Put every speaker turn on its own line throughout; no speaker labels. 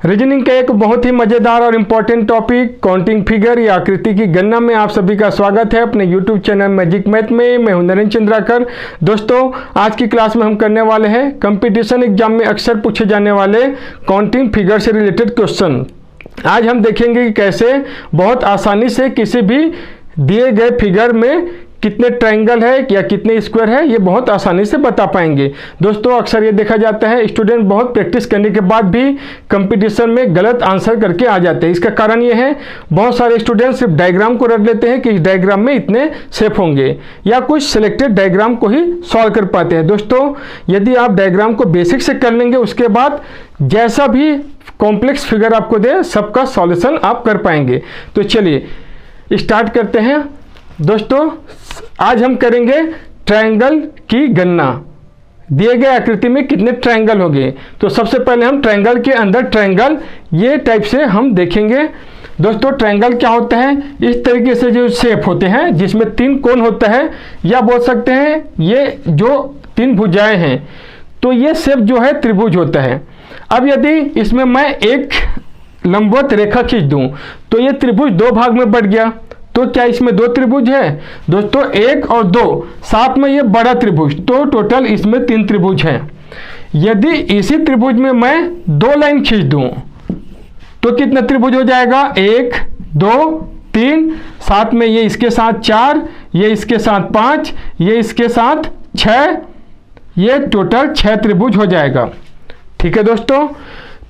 Reasoning का एक बहुत ही मज़ेदार और इम्पॉर्टेंट टॉपिक काउंटिंग फिगर या आकृति की गणना में आप सभी का स्वागत है अपने यूट्यूब चैनल मैजिक मैथ में। मैं हूं नरेंद्र चंद्राकर। दोस्तों, आज की क्लास में हम करने वाले हैं कंपटीशन एग्जाम में अक्सर पूछे जाने वाले काउंटिंग फिगर से रिलेटेड क्वेश्चन। आज हम देखेंगे कि कैसे बहुत आसानी से किसी भी दिए गए फिगर में कितने ट्रायंगल है या कितने स्क्वायर है, ये बहुत आसानी से बता पाएंगे। दोस्तों, अक्सर ये देखा जाता है स्टूडेंट बहुत प्रैक्टिस करने के बाद भी कंपटीशन में गलत आंसर करके आ जाते हैं। इसका कारण ये है, बहुत सारे स्टूडेंट सिर्फ डायग्राम को रट लेते हैं कि इस डायग्राम में इतने शेप होंगे, या कुछ सिलेक्टेड डायग्राम को ही सॉल्व कर पाते हैं। दोस्तों, यदि आप डायग्राम को बेसिक से कर लेंगे, उसके बाद जैसा भी कॉम्प्लेक्स फिगर आपको दे सबका सॉल्यूशन आप कर पाएंगे। तो चलिए स्टार्ट करते हैं। दोस्तों, आज हम करेंगे ट्रायंगल की गणना। दिए गए आकृति में कितने ट्रायंगल होंगे, तो सबसे पहले हम ट्रायंगल के अंदर ट्रायंगल ये टाइप से हम देखेंगे। दोस्तों, ट्रायंगल क्या होता है? इस तरीके से जो शेप होते हैं जिसमें तीन कोण होता है, या बोल सकते हैं ये जो तीन भुजाएं हैं, तो ये शेप जो है त्रिभुज होता है। अब यदि इसमें मैं एक लंबवत रेखा खींच दूं तो ये त्रिभुज दो भाग में बट गया। तो क्या इसमें दो त्रिभुज है? दोस्तों, एक और दो, साथ में ये बड़ा त्रिभुज, तो टोटल इसमें तीन त्रिभुज हैं। यदि इसी त्रिभुज में मैं दो लाइन खींच दूं तो कितना त्रिभुज हो जाएगा? एक, दो, तीन, साथ में ये इसके साथ चार, ये इसके साथ पांच, ये इसके साथ छह, ये टोटल छह त्रिभुज हो जाएगा। ठीक है दोस्तों,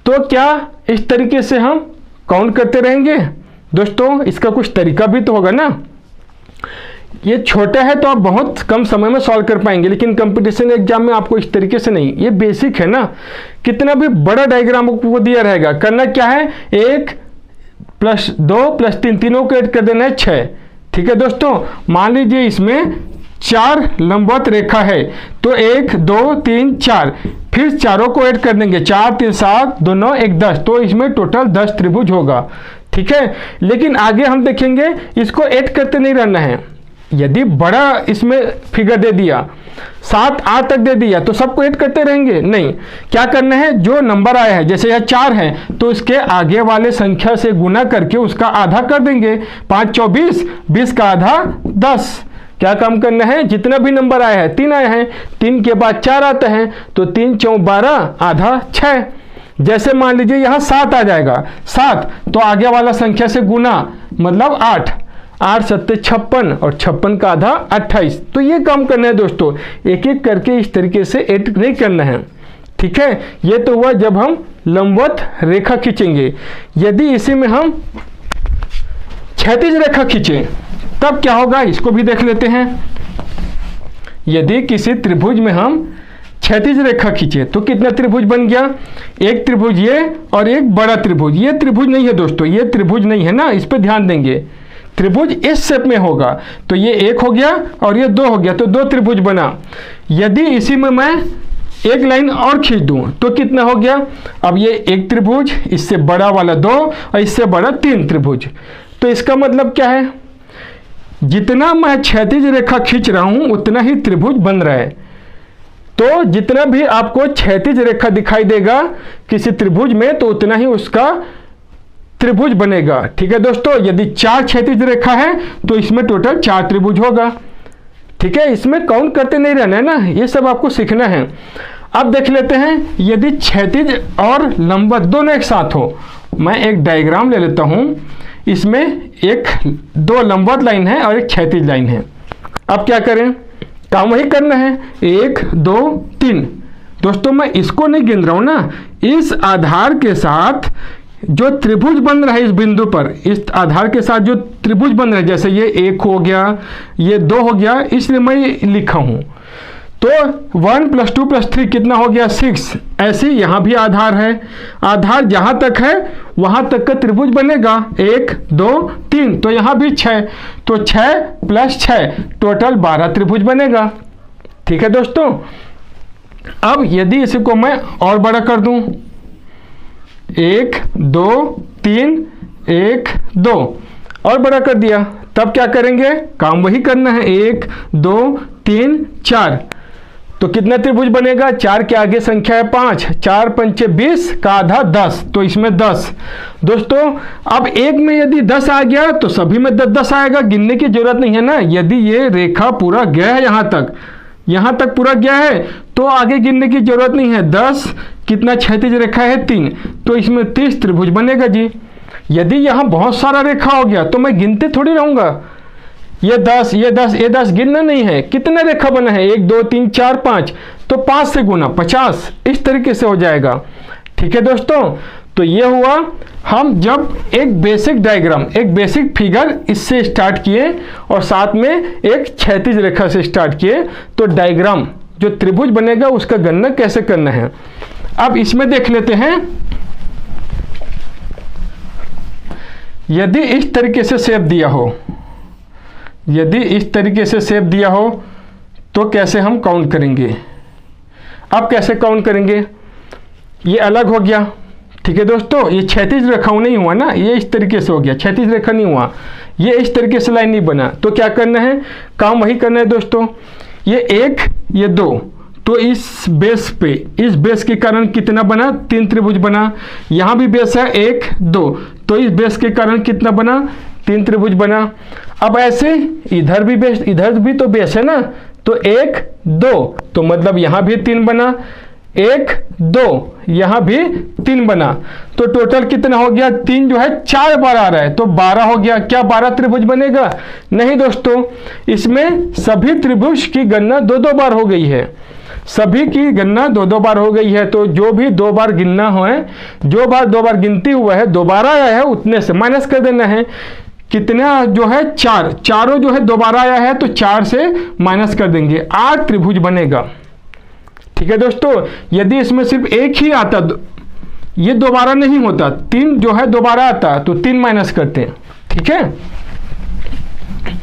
तो क्या इस तरीके से हम काउंट करते रहेंगे? दोस्तों, इसका कुछ तरीका भी तो होगा ना। ये छोटा है तो आप बहुत कम समय में सॉल्व कर पाएंगे, लेकिन कंपटीशन एग्जाम में आपको इस तरीके से नहीं। ये बेसिक है ना। कितना भी बड़ा डायग्राम आपको दिया रहेगा, करना क्या है, एक प्लस दो प्लस तीन, तीनों को ऐड कर देना है छः। ठीक है दोस्तों, मान लीजिए इसमें चार लंबवत रेखा है, तो एक, दो, तीन, चार, फिर चारों को ऐड कर देंगे, चार तीन सात, दो नौ, एक 10, तो इसमें टोटल 10 त्रिभुज होगा। ठीक है, लेकिन आगे हम देखेंगे इसको ऐड करते नहीं रहना है। यदि बड़ा इसमें फिगर दे दिया, 7 8 तक दे दिया, तो सबको ऐड करते रहेंगे? नहीं, क्या करना है, जो नंबर आया है, जैसे यह 4 है तो इसके आगे वाले संख्या से गुना करके उसका आधा कर देंगे। 5 24, 20 का आधा 10। क्या काम करना है, जितना भी नंबर आया है, 3 आए हैं, 3 के बाद 4 आता है, तो 3 4 12, आधा 6। जैसे मान लीजिए यहाँ 7 आ जाएगा, 7 तो आगे वाला संख्या से गुना, मतलब 8, 8 7 56, और 56 का आधा 28। तो ये काम करना है दोस्तों, एक एक करके इस तरीके से ऐड नहीं करना है। ठीक है, ये तो हुआ जब हम लंबवत रेखा खींचेंगे। यदि इसी में हम क्षैतिज रेखा खींचें तब क्या होगा, इसको भी देख लेते हैं। यदि किसी त्रिभुज में हम क्षैतिज रेखा खींचे तो कितना त्रिभुज बन गया? एक त्रिभुज ये और एक बड़ा त्रिभुज। ये त्रिभुज नहीं है दोस्तों, ये त्रिभुज नहीं है ना, इस पे ध्यान देंगे। त्रिभुज इस शेप में होगा, तो ये एक हो गया और ये दो हो गया, तो दो त्रिभुज बना। यदि इसी में मैं एक लाइन और खींच दूं तो कितना हो गया? अब ये एक त्रिभुज, इससे बड़ा वाला दो और इससे बड़ा 3 त्रिभुज। तो इसका मतलब क्या है, जितना मैं क्षैतिज रेखा खींच रहा हूं उतना ही त्रिभुज बन रहा है। तो जितना भी आपको क्षैतिज रेखा दिखाई देगा किसी त्रिभुज में, तो उतना ही उसका त्रिभुज बनेगा। ठीक है दोस्तों, यदि 4 क्षैतिज रेखा है तो इसमें टोटल 4 त्रिभुज होगा। ठीक है, इसमें काउंट करते नहीं रहना है ना, ये सब आपको सीखना है। अब देख लेते हैं, यदि क्षैतिज और लंबवत दोनों एक साथ हो। मैं एक डायग्राम ले लेता हूं, इसमें एक दो लंबवत लाइन है और एक क्षैतिज लाइन है। अब क्या करें, काम वही करना है, 1 2 3। दोस्तों, मैं इसको नहीं गिन रहा हूं ना, इस आधार के साथ जो त्रिभुज बन रहा है इस बिंदु पर, इस आधार के साथ जो त्रिभुज बन रहा है, जैसे ये 1 हो गया, ये 2 हो गया, इसलिए मैं ये लिखा हूं। तो 1 + 2 + 3 कितना हो गया? 6। ऐसे यहाँ भी आधार है, आधार जहाँ तक है वहाँ तक का त्रिभुज बनेगा, 1 2 3, तो यहाँ भी 6, तो 6 + 6 टोटल 12 त्रिभुज बनेगा। ठीक है दोस्तों, अब यदि इसी को मैं और बड़ा कर दूं, 1 2 3 1 2 और बड़ा कर दिया, तब क्या करेंगे, काम वही करना है, 1 2 3 4। तो कितना त्रिभुज बनेगा? 4 के आगे संख्या है 5, 4 पंचे 20 का आधा 10, तो इसमें 10। दोस्तों अब एक में यदि 10 आ गया तो सभी में 10 आएगा, गिनने की जरूरत नहीं है ना। यदि ये रेखा पूरा गया है यहाँ तक पूरा गया है तो आगे गिनने की जरूरत नहीं है। 10 कितना क्षैतिज रेखा है? 3, तो इसमें 30 त्रिभुज बनेगा जी। यदि यहाँ बहुत सारा रेखा हो गया तो मैं गिनते थोड़ी रहूंगा, ये 10 ये 10 ये 10 गिनना नहीं है। कितने रेखा बना है? 1 2 3 4 5, तो 5 से गुना 50, इस तरीके से हो जाएगा। ठीक है दोस्तों, तो ये हुआ हम जब एक बेसिक डायग्राम, एक बेसिक फिगर इससे स्टार्ट किए और साथ में एक क्षैतिज रेखा से स्टार्ट किए, तो डायग्राम जो त्रिभुज बनेगा उसका गणना कैसे करना है। अब इसमें देख लेते हैं, यदि इस तरीके से शेप दिया हो, यदि इस तरीके से शेप दिया हो तो कैसे हम काउंट करेंगे। अब कैसे काउंट करेंगे, ये अलग हो गया। ठीक है दोस्तों, ये क्षैतिज रेखा नहीं हुआ ना, ये इस तरीके से हो गया, क्षैतिज रेखा नहीं हुआ, ये इस तरीके से लाइन नहीं बना। तो क्या करना है, काम वही करना है दोस्तों। ये 1 ये 2, तो इस बेस पे, इस बेस के कारण कितना बना? 3 त्रिभुज बना। यहाँ भी बेस है 1 2, तो इस बेस के कारण कितना बना? 3 त्रिभुज बना। अब ऐसे इधर भी बेस, इधर भी तो बेस है ना, तो 1 2, तो मतलब यहाँ भी 3 बना, 1 2 यहाँ भी 3 बना, तो टोटल कितना हो गया? 3 जो है 4 बार आ रहा है, तो 12 हो गया। क्या 12 त्रिभुज बनेगा? नहीं दोस्तों, इसमें सभी त्रिभुज की गणना 2 बार हो गई है, सभी की गणना 2 बार हो गई है। तो जो भी 2 बार गिनना हो, जो बार 2 बार गिनती हुआ है दोबारा आया है उतने से माइनस कर देना है। कितना जो है? 4, चारों जो है दोबारा आया है तो 4 से माइनस कर देंगे, 8 त्रिभुज बनेगा। ठीक है दोस्तों, यदि इसमें सिर्फ एक ही आता, ये दोबारा नहीं होता, 3 जो है दोबारा आता, तो 3 माइनस करते हैं। ठीक है,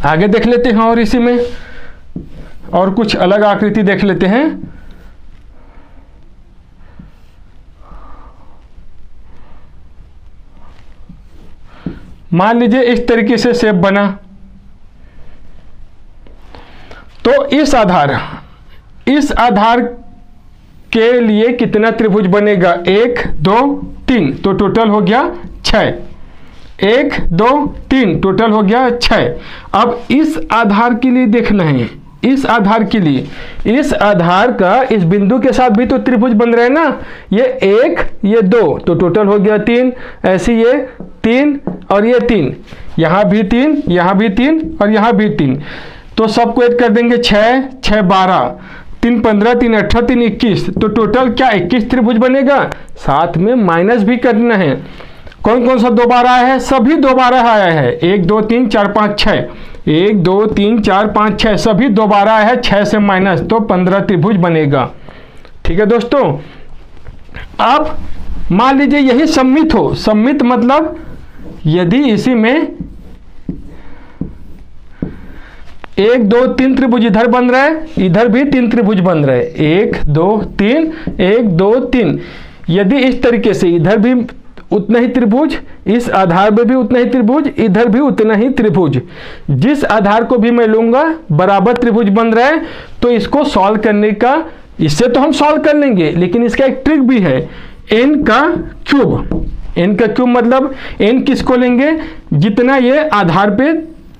आगे देख लेते हैं और इसी में और कुछ अलग आकृति देख लेते हैं। मान लीजिए इस तरीके से शेप बना, तो इस आधार के लिए कितना त्रिभुज बनेगा? 1 2 3, तो टोटल हो गया 6। 1 2 3 टोटल हो गया 6। अब इस आधार के लिए देखना है, इस आधार के लिए, इस आधार का इस बिंदु के साथ भी तो त्रिभुज बन रहा है ना, ये 1 ये 2, तो टोटल हो गया 3। ऐसे ये 3 और ये 3, यहाँ भी 3 यहाँ भी 3 और यहाँ भी 3, तो सबको ऐड कर देंगे 6 6 12, 3 15 3 18 3 21, तो टोटल क्या 21 त्रिभुज बनेगा। साथ में माइनस भी करना है। कौन कौन सा दोबारा आया है? सभी दोबारा आया है, 1 2 3 4 5 6, 1 2 3 4 5 6 सभी दोबारा आया है, 6 से माइनस, तो 15 त्रिभुज बनेगा। ठीक है दोस्तों, अब मान लीजिए यही सममित हो, सममित मतलब यदि इसी में 1 2 3 त्रिभुज इधर बन रहा है, इधर भी 3 त्रिभुज बन रहे हैं, 1 2 3 1 2 3, यदि इस तरीके से इधर भी उतना ही त्रिभुज, इस आधार में भी उतना ही त्रिभुज, इधर भी उतना ही त्रिभुज, जिस आधार को भी मैं लूंगा बराबर त्रिभुज बन रहा है, तो इसको सॉल्व करने का, इससे तो हम सॉल्व कर लेंगे, लेकिन इसका एक ट्रिक भी है, n का क्यूब। n का क्यूब मतलब n किसको लेंगे? जितना ये आधार पे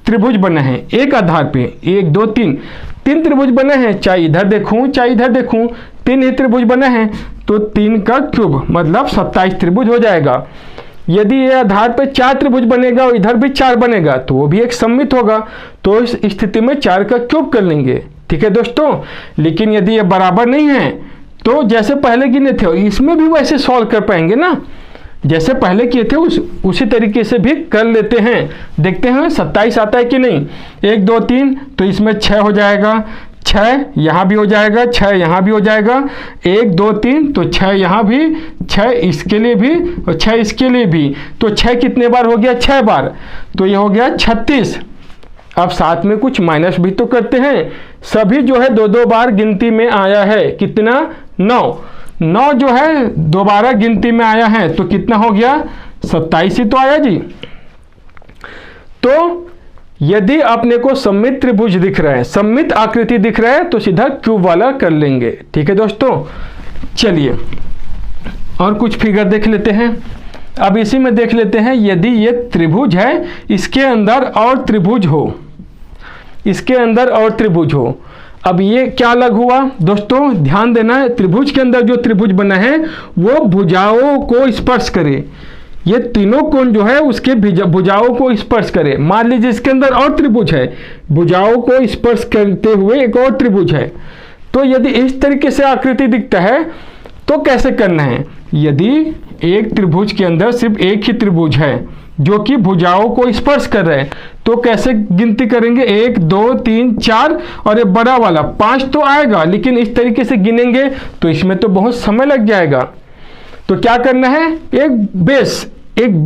त्रिभुज बने हैं, एक आधार पे 1 2 3 त्रिभुज बने हैं, चाहे इधर देखूं चाहे इधर देखूं, 3 ही त्रिभुज बने हैं, तो 3 का क्यूब मतलब 27 त्रिभुज हो जाएगा। यदि ये आधार पे 4 त्रिभुज बनेगा और इधर भी 4 बनेगा, तो वो भी एक सममित होगा, तो इस स्थिति में 4 का क्यूब कर लेंगे। ठीक है दोस्तों, लेकिन यदि ये बराबर नहीं है तो जैसे पहले गिने थे इसमें भी वैसे सॉल्व कर पाएंगे ना, जैसे पहले किए थे उसी तरीके से भी कर लेते हैं। देखते हैं 27 आता है कि नहीं। 1 2 3, तो इसमें 6 हो जाएगा, 6 यहाँ भी हो जाएगा, 6 यहाँ भी हो जाएगा, 1 2 3, तो 6 यहाँ भी, 6 इसके लिए भी और 6 इसके लिए भी, तो 6 कितने बार हो गया? 6 बार, तो ये हो गया 36। अब साथ में कुछ माइनस भी तो करते हैं, सभी जो है 2 बार गिनती में आया है, कितना? 9 जो है दोबारा गिनती में आया है, तो कितना हो गया? 27 ही तो आया जी। तो यदि अपने को सममित त्रिभुज दिख रहा है, सममित आकृति दिख रहा है, तो सीधा क्यूब वाला कर लेंगे। ठीक है दोस्तों, चलिए और कुछ फिगर देख लेते हैं। अब इसी में देख लेते हैं, यदि ये त्रिभुज है, इसके अंदर और त्रिभुज हो, इसके अंदर और त्रिभुज हो। अब ये क्या अलग हुआ दोस्तों, ध्यान देना है, त्रिभुज के अंदर जो त्रिभुज बना है वो भुजाओं को स्पर्श करे। ये तीनों कोण जो है उसके भुजाओं को स्पर्श करे। मान लीजिए इसके अंदर और त्रिभुज है, भुजाओं को स्पर्श करते हुए एक और त्रिभुज है। तो यदि इस तरीके से आकृति दिखता है तो कैसे करना है, यदि एक त्रिभुज के अंदर सिर्फ एक ही त्रिभुज है जो कि भुजाओं को स्पर्श कर रहे हैं, तो कैसे गिनती करेंगे, 1 2 3 4 और ये बड़ा वाला 5 तो आएगा, लेकिन इस तरीके से गिनेंगे तो इसमें तो बहुत समय लग जाएगा। तो क्या करना है, एक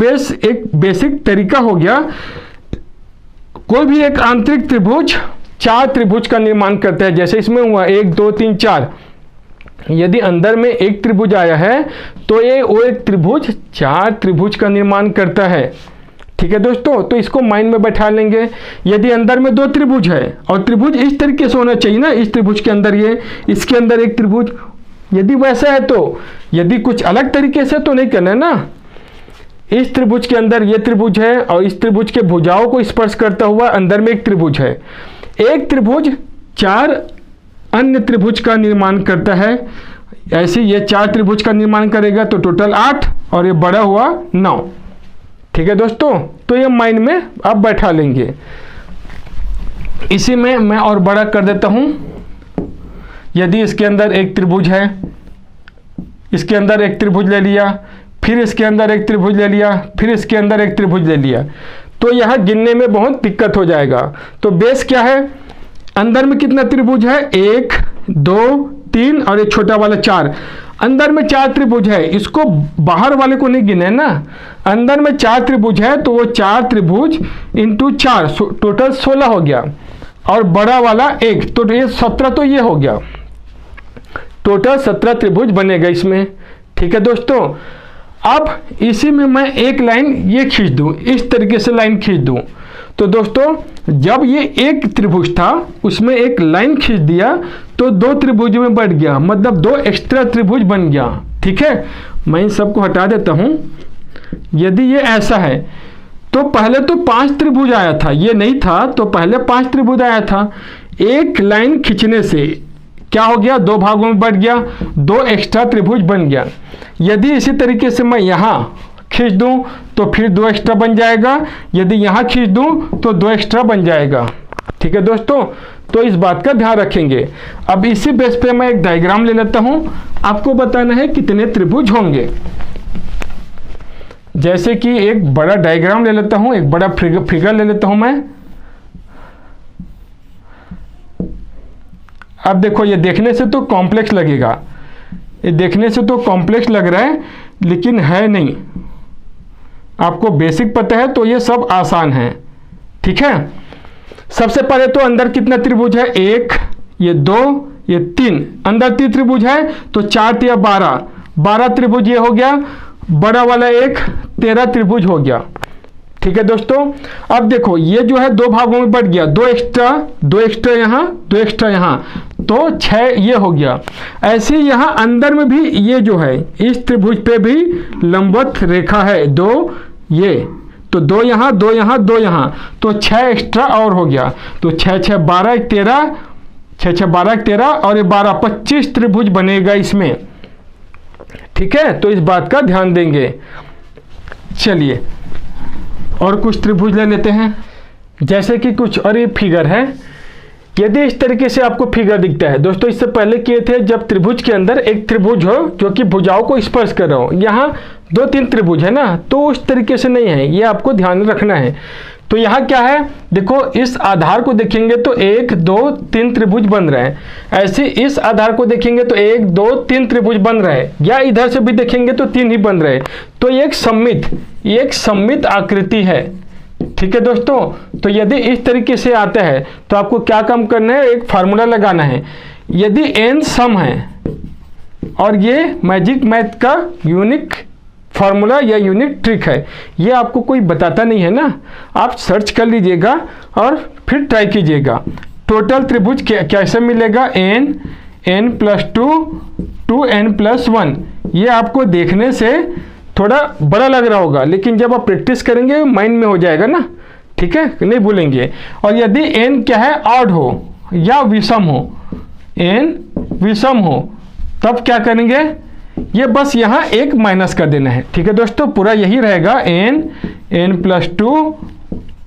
बेसिक तरीका हो गया। कोई भी एक आंतरिक त्रिभुज 4 त्रिभुज का निर्माण करता है, जैसे इसमें हुआ 1 2 3 4। यदि अंदर में एक त्रिभुज आया है तो ये वो एक त्रिभुज 4 त्रिभुज का निर्माण करता है। ठीक है दोस्तों, तो इसको माइंड में बैठा लेंगे। यदि अंदर में 2 त्रिभुज है और त्रिभुज इस तरीके से होना चाहिए ना, इस त्रिभुज के अंदर ये, इसके अंदर एक त्रिभुज, यदि वैसा है तो, यदि कुछ अलग तरीके से तो नहीं करना है ना। इस त्रिभुज के अंदर ये त्रिभुज है और इस त्रिभुज के भुजाओं को स्पर्श करता हुआ अंदर में एक त्रिभुज है। एक त्रिभुज 4 अन्य त्रिभुज का निर्माण करता है। ऐसे ये 4 त्रिभुज का निर्माण करेगा तो टोटल 8 और ये बड़ा हुआ 9। ठीक है दोस्तों, तो ये माइंड में आप बैठा लेंगे। इसी में मैं और बड़ा कर देता हूं। यदि इसके अंदर एक त्रिभुज है, इसके अंदर एक त्रिभुज ले लिया, फिर इसके अंदर एक त्रिभुज ले लिया, फिर इसके अंदर एक त्रिभुज ले लिया, तो यह गिनने में बहुत दिक्कत हो जाएगा। तो बेस क्या है, अंदर में कितना त्रिभुज है, 1 2 3 और एक छोटा वाला 4। अंदर में 4 त्रिभुज है, इसको बाहर वाले को नहीं गिने ना। अंदर में 4 त्रिभुज है तो वो 4 त्रिभुज इंटू 4 टोटल 16 हो गया, और बड़ा वाला 1 तो ये 17 तो ये हो गया। टोटल 17 त्रिभुज बनेगा इसमें। ठीक है दोस्तों, अब इसी में मैं एक लाइन ये खींच दूं, इस तरीके से लाइन खींच दूं, तो दोस्तों जब ये एक त्रिभुज था उसमें एक लाइन खींच दिया तो 2 त्रिभुज में बढ़ गया, मतलब 2 एक्स्ट्रा त्रिभुज बन गया। ठीक है, मैं इन सबको हटा देता हूं। यदि ये ऐसा है तो पहले तो 5 त्रिभुज आया था, ये नहीं था तो पहले 5 त्रिभुज आया था। एक लाइन खींचने से क्या हो गया, 2 भागों में बढ़ गया, 2 एक्स्ट्रा त्रिभुज बन गया। यदि इसी तरीके से मैं यहाँ खींच दूं तो फिर 2 एक्स्ट्रा बन जाएगा, यदि यहाँ खींच दूं तो 2 एक्स्ट्रा बन जाएगा। ठीक है दोस्तों, तो इस बात का ध्यान रखेंगे। अब इसी बेस पे मैं एक डायग्राम ले लेता हूं, आपको बताना है कितने त्रिभुज होंगे। जैसे कि एक बड़ा डायग्राम ले लेता हूं, एक बड़ा फिगर ले लेता हूं मैं। अब देखो, ये देखने से तो कॉम्प्लेक्स लगेगा, ये देखने से तो कॉम्प्लेक्स लग रहा है लेकिन है नहीं। आपको बेसिक पता है तो ये सब आसान है। ठीक है, सबसे पहले तो अंदर कितना त्रिभुज है, 1 ये 2 ये 3, अंदर 3 त्रिभुज है तो 4 या 12 त्रिभुज ये हो गया, बड़ा वाला 1 13 त्रिभुज हो गया। ठीक है दोस्तों, अब देखो ये जो है 2 भागों में बढ़ गया, 2 एक्स्ट्रा यहाँ, 2 एक्स्ट्रा यहाँ, तो 6 ये हो गया। ऐसे यहाँ अंदर में भी ये जो है इस त्रिभुज पे भी लंबवत रेखा है 2 ये, तो 2 यहाँ 2 यहाँ 2 यहाँ, तो 6 एक्स्ट्रा और हो गया। तो 6 6 12 13, 6 6 12 13 और ये 12 25 त्रिभुज बनेगा इसमें। ठीक है, तो इस बात का ध्यान देंगे। चलिए और कुछ त्रिभुज ले लेते हैं। जैसे कि कुछ और ये फिगर है, यदि इस तरीके से आपको फिगर दिखता है दोस्तों, इससे पहले किए थे जब त्रिभुज के अंदर एक त्रिभुज हो जो कि भुजाओं को स्पर्श कर रहा हो, यहाँ 2-3 त्रिभुज है ना, तो उस तरीके से नहीं है, ये आपको ध्यान रखना है। तो यहाँ क्या है, देखो इस आधार को देखेंगे तो 1 2 3 त्रिभुज बन रहे हैं, ऐसे इस आधार को देखेंगे तो 1 2 3 त्रिभुज बन रहे हैं, या इधर से भी देखेंगे तो 3 ही बन रहे हैं। तो ये एक सममित आकृति है। ठीक है दोस्तों, तो यदि इस तरीके से आता है तो आपको क्या काम करना है, एक फार्मूला लगाना है। यदि n सम है, और ये मैजिक मैथ का यूनिक फार्मूला या यूनिक ट्रिक है। ये आपको कोई बताता नहीं है ना, आप सर्च कर लीजिएगा और फिर ट्राई कीजिएगा। टोटल त्रिभुज कैसे मिलेगा, n प्लस 2 2n प्लस 1। ये आपको देखने से थोड़ा बड़ा लग रहा होगा, लेकिन जब आप प्रैक्टिस करेंगे माइंड में हो जाएगा ना, ठीक है, नहीं भूलेंगे। और यदि n क्या है, ऑड हो या विषम हो, n विषम हो, तब क्या करेंगे, ये बस यहाँ एक माइनस कर देना है। ठीक है दोस्तों, पूरा यही रहेगा n plus 2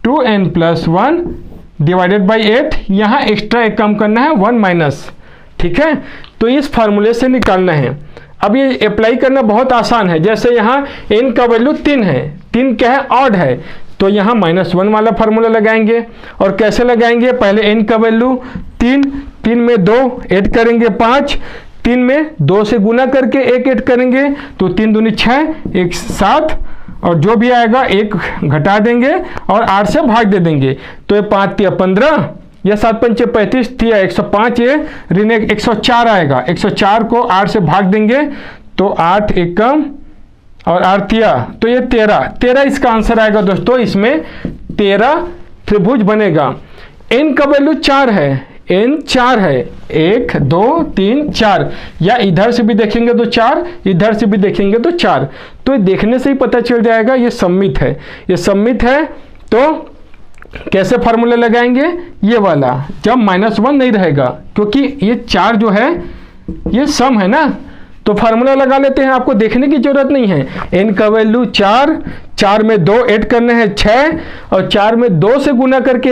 2n plus 1 divided by 8। यहाँ एक्स्ट्रा एक कम करना है, 1 माइनस। ठीक है, तो इस फार्मूले से निकालना है। अब ये अप्लाई करना बहुत आसान है। जैसे यहाँ n का वैल्यू 3 है, 3 क्या है, ऑड है, तो यहाँ -1 वाला फार्मूला लगाएंगे। और कैसे लगाएंगे, पहले n का वैल्यू 3, 3 में 2 ऐड करेंगे 5, 3 में 2 से गुना करके 1 ऐड करेंगे, तो 3 दूनी 6, 1 7, और जो भी आएगा 1 घटा देंगे और 8 से भाग दे देंगे। तो ये 5 तिया 15, या 7 पंचे 35, तिया 105, ये ऋण 104 आएगा। 104 को 8 से भाग देंगे तो 8 एकम और 8 तिया, तो ये 13 इसका आंसर आएगा दोस्तों। इसमें 13 त्रिभुज बनेगा। n का वैल्यू 4 है, n 4 है, 1 2 3 4, या इधर से भी देखेंगे तो 4, इधर से भी देखेंगे तो 4। तो देखने से ही पता चल जाएगा ये सममित है। ये सममित है तो कैसे फार्मूला लगाएंगे, ये वाला, जब -1 नहीं रहेगा, क्योंकि ये 4 जो है ये सम है ना, तो फार्मूला लगा लेते हैं। आपको देखने की जरूरत नहीं है। n का वैल्यू 4, 4 में 2 ऐड करना है 6, और 4 में 2 से गुना करके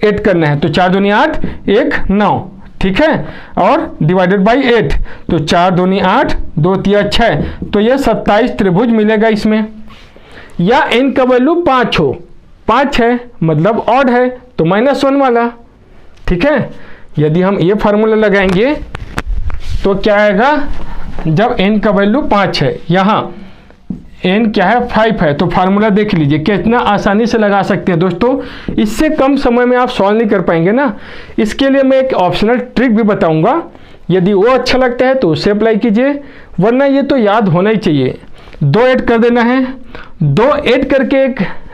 ऐड करना है, तो 4 दूनी 8, 1 9। ठीक है, और डिवाइडेड बाई 8, तो 4 दूनी 8, 2 तिया 6, तो ये 27 त्रिभुज मिलेगा इसमें। या n का वैल्यू 5 हो, 5 है मतलब ऑड है, तो -1 वाला। ठीक है, यदि हम ये फार्मूला लगाएंगे तो क्या आएगा, जब n का वैल्यू 5 है, यहाँ n क्या है, 5 है, तो फार्मूला देख लीजिए कितना आसानी से लगा सकते हैं दोस्तों। इससे कम समय में आप सॉल्व नहीं कर पाएंगे ना, इसके लिए मैं एक ऑप्शनल ट्रिक भी बताऊंगा। यदि वो अच्छा लगता है तो उसे अप्लाई कीजिए, वरना ये तो याद होना ही चाहिए। 2 ऐड कर देना है, 2 ऐड करके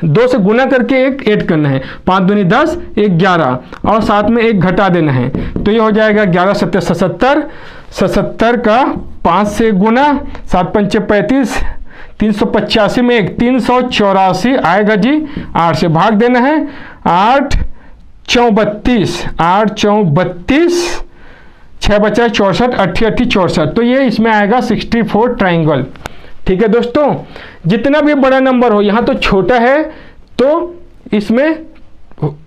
2 से गुना करके 1 ऐड करना है, 5 दूनी 10, 1 11, और साथ में 1 घटा देना है, तो ये हो जाएगा 11 7 77, 77 का 5 से गुना, 7 पंचे 35, 385 में 1 384 आएगा जी। 8 से भाग देना है, 8 4 32, 8 4 32, 6 बचा 64, 8 8 64, तो ये इसमें आएगा 64 ट्राइंगल। ठीक है दोस्तों, जितना भी बड़ा नंबर हो, यहाँ तो छोटा है तो इसमें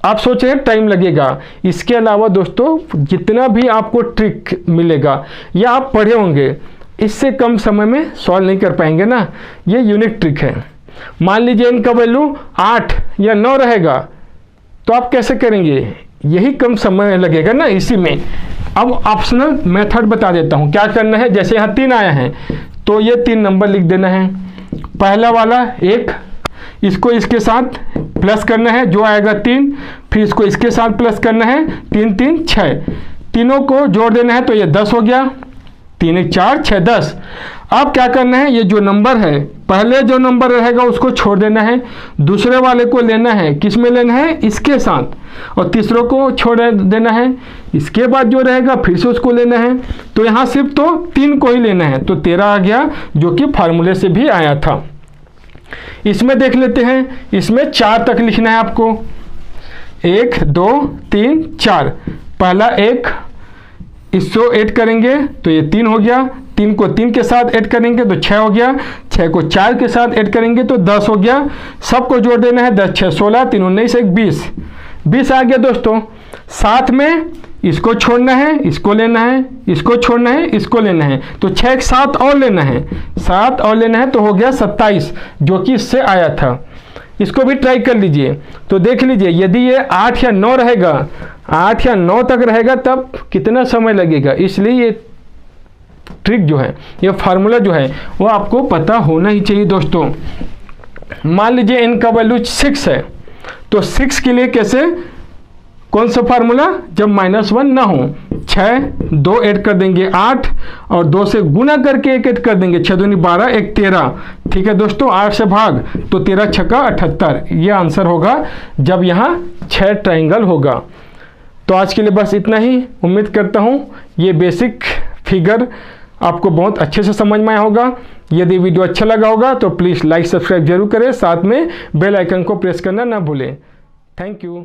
आप सोच रहे हैं टाइम लगेगा। इसके अलावा दोस्तों जितना भी आपको ट्रिक मिलेगा या आप पढ़े होंगे, इससे कम समय में सॉल्व नहीं कर पाएंगे ना। ये यूनिक ट्रिक है। मान लीजिए इनका वैल्यू 8 या 9 रहेगा, तो आप कैसे करेंगे, यही कम समय लगेगा ना इसी में। अब ऑप्शनल मेथड बता देता हूँ क्या करना है। जैसे यहाँ 3 आया है, तो ये 3 नंबर लिख देना है। पहला वाला 1, इसको इसके साथ प्लस करना है, जो आएगा 3, फिर इसको इसके साथ प्लस करना है, 3 3 6, तीनों को जोड़ देना है, तो ये 10 हो गया। 3 1 4 6 10। अब क्या करना है, ये जो नंबर है, पहले जो नंबर रहेगा उसको छोड़ देना है, दूसरे वाले को लेना है, किस में लेना है, इसके साथ, और तीसरों को छोड़ देना है। इसके बाद जो रहेगा फिर से उसको लेना है, तो यहाँ सिर्फ तो 3 को ही लेना है, तो 13 आ गया, जो कि फार्मूले से भी आया था। इसमें देख लेते हैं, इसमें 4 तक लिखना है आपको, 1 2 3 4। पहला 1, इसको ऐड करेंगे तो ये 3 हो गया, 3 को 3 के साथ ऐड करेंगे तो 6 हो गया, 6 को 4 के साथ ऐड करेंगे तो 10 हो गया। सबको जोड़ देना है, 10 6 16, 3 19 1 20, 20 आ गया दोस्तों। साथ में इसको छोड़ना है, इसको लेना है, इसको छोड़ना है, इसको लेना है, तो 6 7 और लेना है, 7 और लेना है, तो हो गया 27, जो कि इससे आया था। इसको भी ट्राई कर लीजिए, तो देख लीजिए यदि ये 8 या 9 रहेगा, 8 या 9 तक रहेगा तब कितना समय लगेगा। इसलिए ये ट्रिक जो है, ये फार्मूला जो है, वो आपको पता होना ही चाहिए दोस्तों। मान लीजिए इनका वैल्यू 6 है, तो 6 के लिए कैसे, कौन सा फार्मूला, जब -1 ना हो, 6, 2 ऐड कर देंगे 8 और 2 से गुना करके 1 ऐड कर देंगे 6 दूनी 12, 1 13। ठीक है दोस्तों, 8 से भाग तो 13 छक्का 78। ये आंसर होगा जब यहाँ 6 ट्राइंगल होगा। तो आज के लिए बस इतना ही। उम्मीद करता हूँ ये बेसिक फिगर आपको बहुत अच्छे से समझ में आया होगा। यदि वीडियो अच्छा लगा होगा तो प्लीज़ लाइक सब्सक्राइब जरूर करें, साथ में बेल आइकन को प्रेस करना ना भूलें। Thank you.